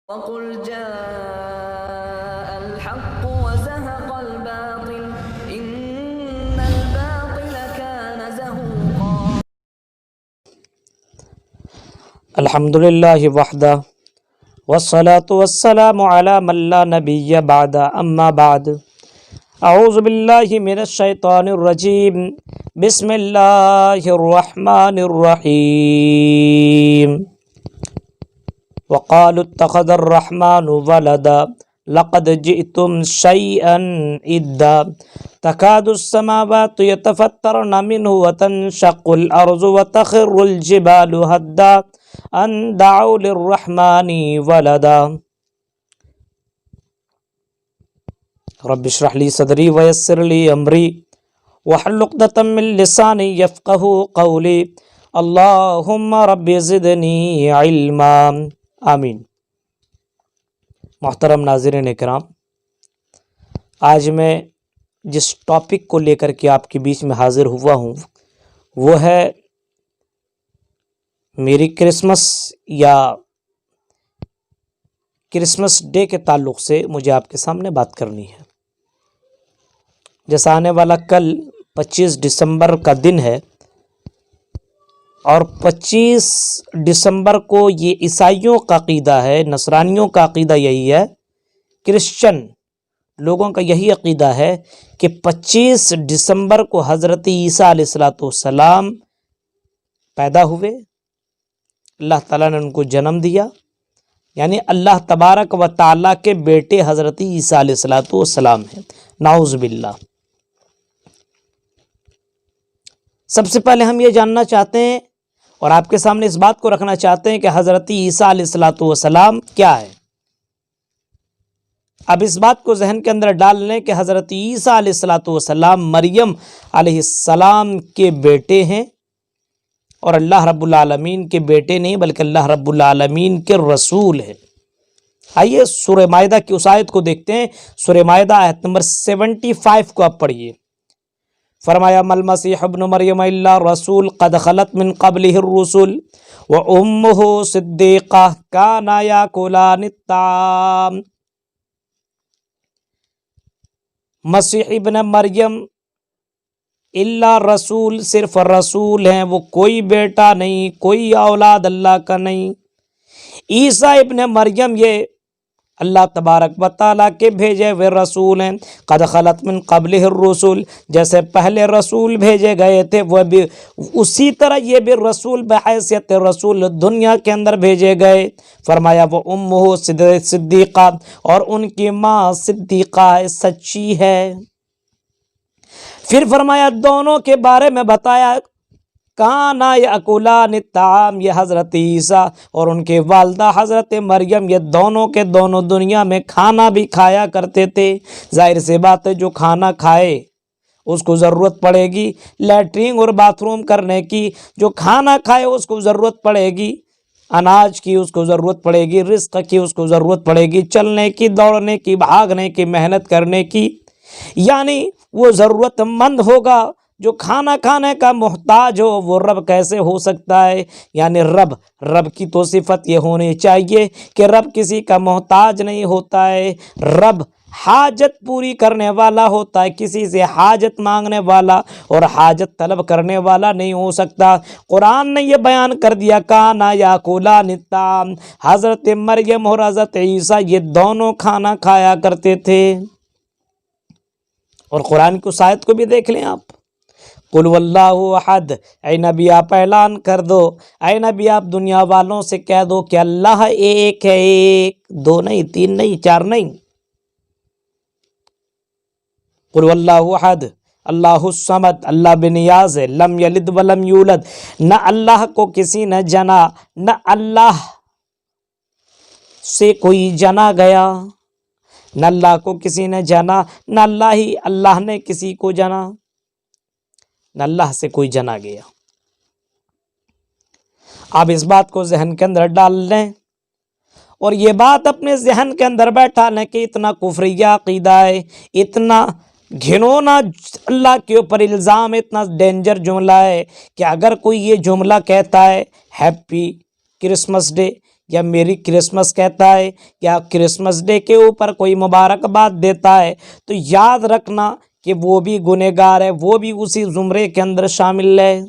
وقل جاء الحق وزهق الباطل إن الباطل كان زهوقا الحمد للہ وحدہ والصلاة والسلام علی من لا نبی بعد اما بعد اعوذ باللہ من الشیطان الرجیم بسم اللہ الرحمن الرحیم وقالوا اتخذ الرحمن ولدا لقد جئتم شيئا إدا تكاد السماوات يتفطرن منه وتنشق الأرض وتخر الجبال هدا أن دعوا للرحمن ولدا رب اشرح لي صدري ويسر لي أمري واحلل عقدة من لساني يفقهوا قولي اللهم رب زدني علما آمین۔ محترم ناظرین کرام، آج میں جس ٹاپک کو لے کر کے آپ کے بیچ میں حاضر ہوا ہوں وہ ہے میری کرسمس یا کرسمس ڈے کے تعلق سے مجھے آپ کے سامنے بات کرنی ہے۔ جیسا آنے والا کل 25 دسمبر کا دن ہے اور 25 دسمبر کو یہ عیسائیوں کا عقیدہ ہے، نصرانیوں کا عقیدہ یہی ہے، کرسچن لوگوں کا یہی عقیدہ ہے کہ 25 دسمبر کو حضرت عیسیٰ علیہ السلام پیدا ہوئے، اللہ تعالیٰ نے ان کو جنم دیا، یعنی اللہ تبارک و تعالیٰ کے بیٹے حضرت عیسیٰ علیہ السلام ہیں، نعوذ باللہ۔ سب سے پہلے ہم یہ جاننا چاہتے ہیں اور آپ کے سامنے اس بات کو رکھنا چاہتے ہیں کہ حضرت عیسیٰ علیہ السلام کیا ہے۔ اب اس بات کو ذہن کے اندر ڈال لیں کہ حضرت عیسیٰ علیہ السلام مریم علیہ السلام کے بیٹے ہیں اور اللہ رب العالمین کے بیٹے نہیں بلکہ اللہ رب العالمین کے رسول ہیں۔ آئیے سورہ مائدہ کی اس آیت کو دیکھتے ہیں۔ سورہ مائدہ آیت نمبر 75 کو آپ پڑھیے۔ فرمایا مل مسیح ابن مریم الا رسول قد خلت من قبلہ الرسل وامہ صدیقہ کانا یاکلان الطعام۔ مسیح ابن مریم الا رسول، صرف رسول ہیں، وہ کوئی بیٹا نہیں، کوئی اولاد اللہ کا نہیں۔ عیسیٰ ابن مریم یہ اللہ تبارک و تعالیٰ کے بھیجے ہوئے رسول ہیں۔ قد خلت من قبلہ الرسل، جیسے پہلے رسول بھیجے گئے تھے وہ بھی اسی طرح یہ بھی رسول بحیثیت رسول دنیا کے اندر بھیجے گئے۔ فرمایا وہ امہ صدیقہ، اور ان کی ماں صدیقہ ہے، سچی ہے۔ پھر فرمایا دونوں کے بارے میں بتایا کانا یاکلان الطعام، یہ حضرت عیسیٰ اور ان کے والدہ حضرت مریم یہ دونوں کے دونوں دنیا میں کھانا بھی کھایا کرتے تھے۔ ظاہر سی بات ہے جو کھانا کھائے اس کو ضرورت پڑے گی لیٹرین اور باتھ روم کرنے کی، جو کھانا کھائے اس کو ضرورت پڑے گی اناج کی، اس کو ضرورت پڑے گی رزق کی، اس کو ضرورت پڑے گی چلنے کی، دوڑنے کی، بھاگنے کی، محنت کرنے کی، یعنی وہ ضرورت مند ہوگا۔ جو کھانا کھانے کا محتاج ہو وہ رب کیسے ہو سکتا ہے؟ یعنی رب کی تو صفت یہ ہونی چاہیے کہ رب کسی کا محتاج نہیں ہوتا ہے، رب حاجت پوری کرنے والا ہوتا ہے، کسی سے حاجت مانگنے والا اور حاجت طلب کرنے والا نہیں ہو سکتا۔ قرآن نے یہ بیان کر دیا کانا یاکلان الطعام، حضرت مریم اور حضرت عیسیٰ یہ دونوں کھانا کھایا کرتے تھے۔ اور قرآن کی اس آیت کو بھی دیکھ لیں آپ، قل واللہ احد، اے نبی آپ اعلان کر دو، اے نبی آپ دنیا والوں سے کہہ دو کہ اللہ ایک ہے، ایک، دو نہیں، تین نہیں، چار نہیں۔ قل واللہ احد اللہ الصمد، اللہ بے نیاز ہے، لم یلد ولم یولد، نہ اللہ کو کسی نے جنا، نہ اللہ سے کوئی جنا گیا، نہ اللہ کو کسی نے جنا، نہ اللہ نے کسی کو جنا، نہ اللہ سے کوئی جنا گیا۔ آپ اس بات کو ذہن کے اندر ڈال لیں اور یہ بات اپنے ذہن کے اندر بیٹھا لیں کہ اتنا کفریہ عقیدہ ہے، اتنا گھنونا اللہ کے اوپر الزام، اتنا ڈینجر جملہ ہے کہ اگر کوئی یہ جملہ کہتا ہے ہیپی کرسمس ڈے یا میری کرسمس کہتا ہے یا کرسمس ڈے کے اوپر کوئی مبارکباد دیتا ہے، تو یاد رکھنا کہ وہ بھی گنہگار ہے، وہ بھی اسی زمرے کے اندر شامل ہے۔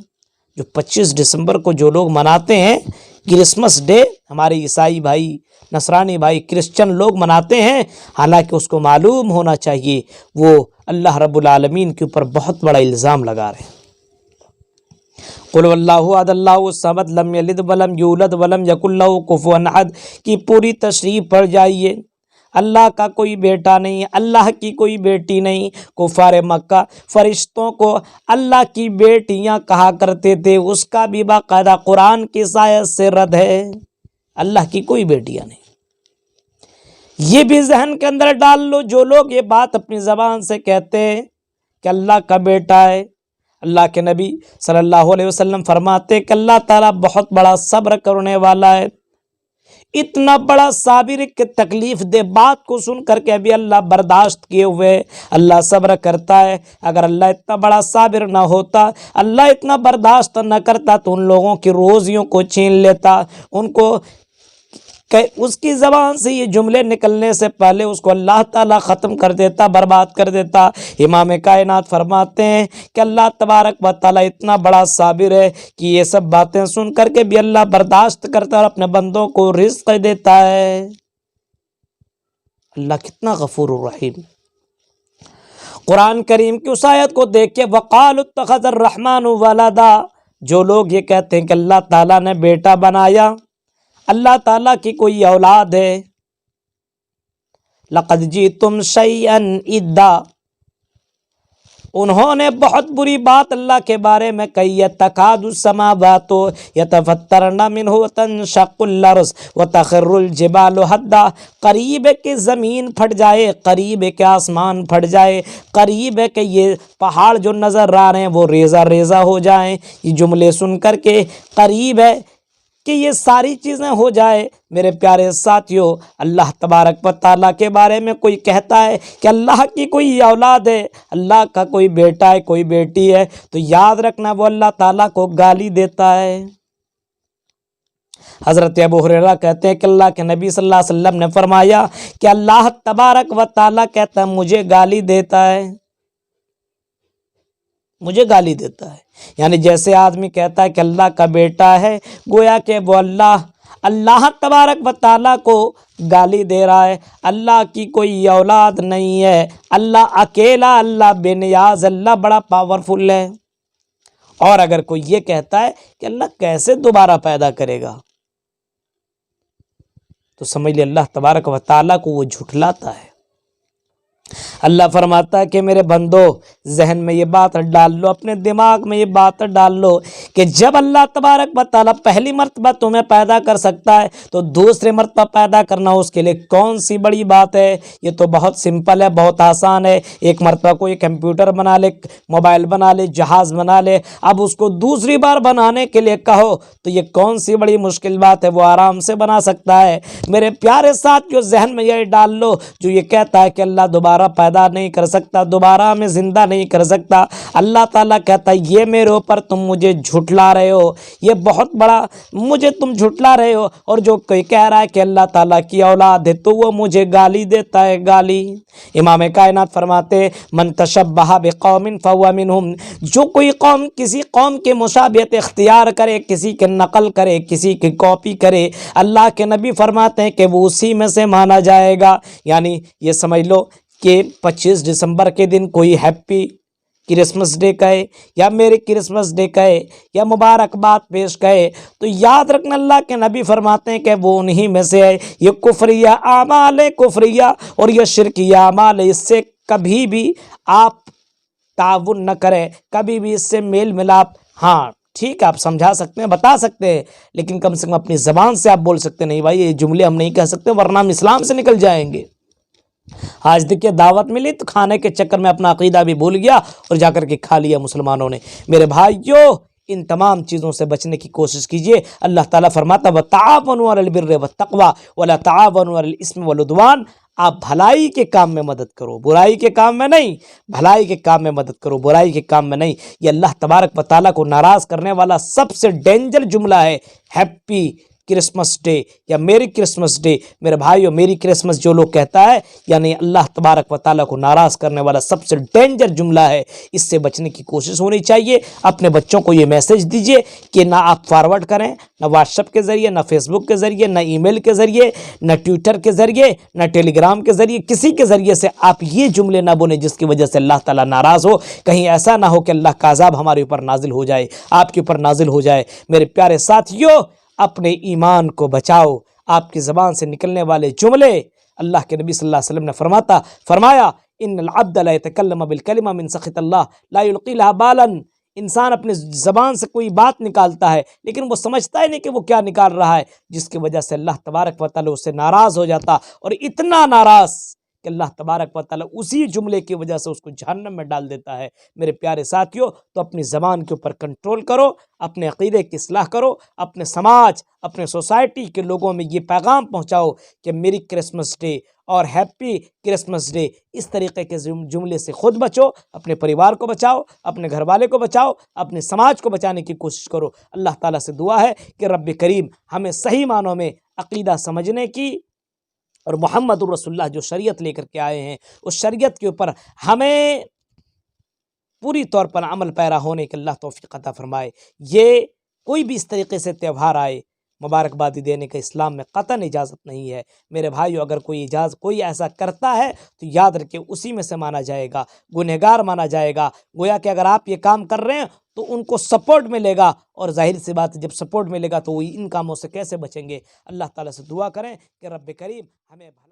جو 25 دسمبر کو جو لوگ مناتے ہیں کرسمس ڈے، ہمارے عیسائی بھائی، نصرانی بھائی، کرسچن لوگ مناتے ہیں، حالانکہ اس کو معلوم ہونا چاہیے وہ اللہ رب العالمین کے اوپر بہت بڑا الزام لگا رہے ہیں۔ قل واللہ احد اللہ الصمد لم یلد ولم یولد ولم یکن لہ کفوا احد کی پوری تشریح پڑھ جائیے۔ اللہ کا کوئی بیٹا نہیں، اللہ کی کوئی بیٹی نہیں۔ کفار مکہ فرشتوں کو اللہ کی بیٹیاں کہا کرتے تھے، اس کا بھی باقاعدہ قرآن کی آیت سے رد ہے، اللہ کی کوئی بیٹیاں نہیں۔ یہ بھی ذہن کے اندر ڈال لو، جو لوگ یہ بات اپنی زبان سے کہتے ہیں کہ اللہ کا بیٹا ہے، اللہ کے نبی صلی اللہ علیہ وسلم فرماتے کہ اللہ تعالیٰ بہت بڑا صبر کرنے والا ہے، اتنا بڑا صابر کہ تکلیف دہ بات کو سن کر کے بھی اللہ برداشت کیے ہوئے اللہ صبر کرتا ہے۔ اگر اللہ اتنا بڑا صابر نہ ہوتا، اللہ اتنا برداشت نہ کرتا تو ان لوگوں کی روزیوں کو چھین لیتا، ان کو اس کی زبان سے یہ جملے نکلنے سے پہلے اس کو اللہ تعالیٰ ختم کر دیتا، برباد کر دیتا۔ امام کائنات فرماتے ہیں کہ اللہ تبارک و تعالیٰ اتنا بڑا صابر ہے کہ یہ سب باتیں سن کر کے بھی اللہ برداشت کرتا اور اپنے بندوں کو رزق دیتا ہے۔ اللہ کتنا غفور الرحیم۔ قرآن کریم کی اس آیت کو دیکھ کے وقالوا اتخذ الرحمن ولدا، جو لوگ یہ کہتے ہیں کہ اللہ تعالیٰ نے بیٹا بنایا، اللہ تعالیٰ کی کوئی اولاد ہے، لقد جئتم شیئا ادا، انہوں نے بہت بری بات اللہ کے بارے میں کہی ہے۔ تکاد السماوات یتفطرن منہ وتنشق الارض وتخر الجبال ہدا، قریب ہے کہ زمین پھٹ جائے، قریب ہے کہ آسمان پھٹ جائے، قریب ہے کہ یہ پہاڑ جو نظر آ رہے ہیں وہ ریزہ ریزہ ہو جائیں۔ یہ جملے سن کر کے قریب ہے کہ یہ ساری چیزیں ہو جائے۔ میرے پیارے ساتھیوں، اللہ تبارک و تعالیٰ کے بارے میں کوئی کہتا ہے کہ اللہ کی کوئی اولاد ہے، اللہ کا کوئی بیٹا ہے، کوئی بیٹی ہے، تو یاد رکھنا وہ اللہ تعالیٰ کو گالی دیتا ہے۔ حضرت ابو ہریرہ کہتے ہیں کہ اللہ کے نبی صلی اللہ علیہ وسلم نے فرمایا کہ اللہ تبارک و تعالیٰ کہتا ہے مجھے گالی دیتا ہے، مجھے گالی دیتا ہے۔ یعنی جیسے آدمی کہتا ہے کہ اللہ کا بیٹا ہے، گویا کہ وہ اللہ تبارک و تعالیٰ کو گالی دے رہا ہے۔ اللہ کی کوئی اولاد نہیں ہے، اللہ اکیلا، اللہ بے نیاز، اللہ بڑا پاورفل ہے۔ اور اگر کوئی یہ کہتا ہے کہ اللہ کیسے دوبارہ پیدا کرے گا، تو سمجھ لے اللہ تبارک و تعالیٰ کو وہ جھٹلاتا ہے۔ اللہ فرماتا ہے کہ میرے بندو ذہن میں یہ بات ڈال لو، اپنے دماغ میں یہ بات ڈال لو کہ جب اللہ تبارک و تعالیٰ پہلی مرتبہ تمہیں پیدا کر سکتا ہے تو دوسری مرتبہ پیدا کرنا اس کے لیے کون سی بڑی بات ہے؟ یہ تو بہت سمپل ہے، بہت آسان ہے۔ ایک مرتبہ کوئی کمپیوٹر بنا لے، موبائل بنا لے، جہاز بنا لے، اب اس کو دوسری بار بنانے کے لیے کہو تو یہ کون سی بڑی مشکل بات ہے؟ وہ آرام سے بنا سکتا ہے۔ میرے پیارے ساتھیوں، ذہن میں یہ ڈال لو، جو یہ کہتا ہے کہ اللہ دوبارہ پیدا نہیں کر سکتا، دوبارہ ہمیں زندہ نہیں کر سکتا، اللہ تعالیٰ کہتا ہے یہ میرے اوپر تم مجھے جھٹلا رہے ہو، یہ بہت بڑا مجھے تم جھٹلا رہے ہو۔ اور جو کوئی کہہ رہا ہے کہ اللہ تعالیٰ کی اولاد ہے تو وہ مجھے گالی دیتا ہے، گالی۔ امام کائنات فرماتے من تشبہ بقوم فہو منہم، جو کوئی قوم کسی قوم کے مشابہت اختیار کرے، کسی کے نقل کرے، کسی کی کاپی کرے، اللہ کے نبی فرماتے ہیں کہ وہ اسی میں سے مانا جائے گا۔ یعنی یہ سمجھ لو کہ 25 دسمبر کے دن کوئی ہیپی کرسمس ڈے کہے یا میری کرسمس ڈے کہے یا مبارکباد پیش کہے تو یاد رکھنا اللہ کے نبی فرماتے ہیں کہ وہ انہی میں سے ہے۔ یہ کفریہ اعمال کفریہ اور یہ شرکیہ اعمال، اس سے کبھی بھی آپ تعاون نہ کریں، کبھی بھی اس سے میل ملاپ، ہاں ٹھیک ہے آپ سمجھا سکتے ہیں، بتا سکتے ہیں، لیکن کم سے کم اپنی زبان سے آپ بول سکتے نہیں بھائی یہ جملے ہم نہیں کہہ سکتے ورنہ ہم اسلام سے نکل جائیں گے۔ آج دیکھیے دعوت ملی تو کھانے کے چکر میں اپنا عقیدہ بھی بھول گیا اور جا کر کے کھا لیا مسلمانوں نے۔ میرے بھائیوں، ان تمام چیزوں سے بچنے کی کوشش کیجئے۔ اللہ تعالیٰ فرماتا وَتَعَاوَنُوا عَلَى الْبِرِّ وَالتَّقْوَىٰ وَلَا تَعَاوَنُوا عَلَى الْإِثْمِ وَالْعُدْوَانِ، آپ بھلائی کے کام میں مدد کرو، برائی کے کام میں نہیں، بھلائی کے کام میں مدد کرو، برائی کے کام میں نہیں۔ یہ اللہ تبارک و تعالیٰ کو ناراض کرنے والا سب سے ڈینجر جملہ ہے۔ ہیپی کرسمس ڈے یا میری کرسمس ڈے، میرے بھائیو میری کرسمس جو لوگ کہتا ہے یعنی اللہ تبارک و تعالیٰ کو ناراض کرنے والا سب سے ڈینجر جملہ ہے، اس سے بچنے کی کوشش ہونی چاہیے۔ اپنے بچوں کو یہ میسج دیجئے کہ نہ آپ فارورڈ کریں، نہ واٹس ایپ کے ذریعے، نہ فیس بک کے ذریعے، نہ ای میل کے ذریعے، نہ ٹویٹر کے ذریعے، نہ ٹیلی گرام کے ذریعے، کسی کے ذریعے سے آپ یہ جملے نہ بولیں جس کی وجہ سے اللہ تعالیٰ ناراض ہو۔ کہیں ایسا نہ ہو کہ اللہ کا عذاب ہمارے اوپر نازل ہو جائے، آپ کے اوپر نازل ہو جائے۔ میرے پیارے ساتھیو، اپنے ایمان کو بچاؤ۔ آپ کی زبان سے نکلنے والے جملے، اللہ کے نبی صلی اللہ علیہ وسلم نے فرمایا ان العبد لا يتكلم بالكلمة من سخط اللہ لا يلقي لها بالا۔ انسان اپنے زبان سے کوئی بات نکالتا ہے لیکن وہ سمجھتا ہی نہیں کہ وہ کیا نکال رہا ہے، جس کی وجہ سے اللہ تبارک و تعالیٰ اس سے ناراض ہو جاتا، اور اتنا ناراض کہ اللہ تبارک و تعالیٰ اسی جملے کی وجہ سے اس کو جہنم میں ڈال دیتا ہے۔ میرے پیارے ساتھیوں، تو اپنی زبان کے اوپر کنٹرول کرو، اپنے عقیدے کی اصلاح کرو، اپنے سماج، اپنے سوسائٹی کے لوگوں میں یہ پیغام پہنچاؤ کہ میری کرسمس ڈے اور ہیپی کرسمس ڈے، اس طریقے کے جملے سے خود بچو، اپنے پریوار کو بچاؤ، اپنے گھر والے کو بچاؤ، اپنے سماج کو بچانے کی کوشش کرو۔ اللہ تعالیٰ سے دعا ہے کہ رب کریم ہمیں صحیح معنوں میں عقیدہ سمجھنے کی اور محمد الرسول اللہ جو شریعت لے کر کے آئے ہیں اس شریعت کے اوپر ہمیں پوری طور پر عمل پیرا ہونے کے اللہ توفیق عطا فرمائے۔ یہ کوئی بھی اس طریقے سے تہوار آئے مبارکبادی دینے کا اسلام میں قطعاً اجازت نہیں ہے۔ میرے بھائیو، اگر کوئی ایسا کرتا ہے تو یاد رکھیں اسی میں سے مانا جائے گا، گنہگار مانا جائے گا۔ گویا کہ اگر آپ یہ کام کر رہے ہیں تو ان کو سپورٹ ملے گا، اور ظاہر سی بات ہے جب سپورٹ ملے گا تو وہ ان کاموں سے کیسے بچیں گے۔ اللہ تعالیٰ سے دعا کریں کہ رب کریم ہمیں بھلا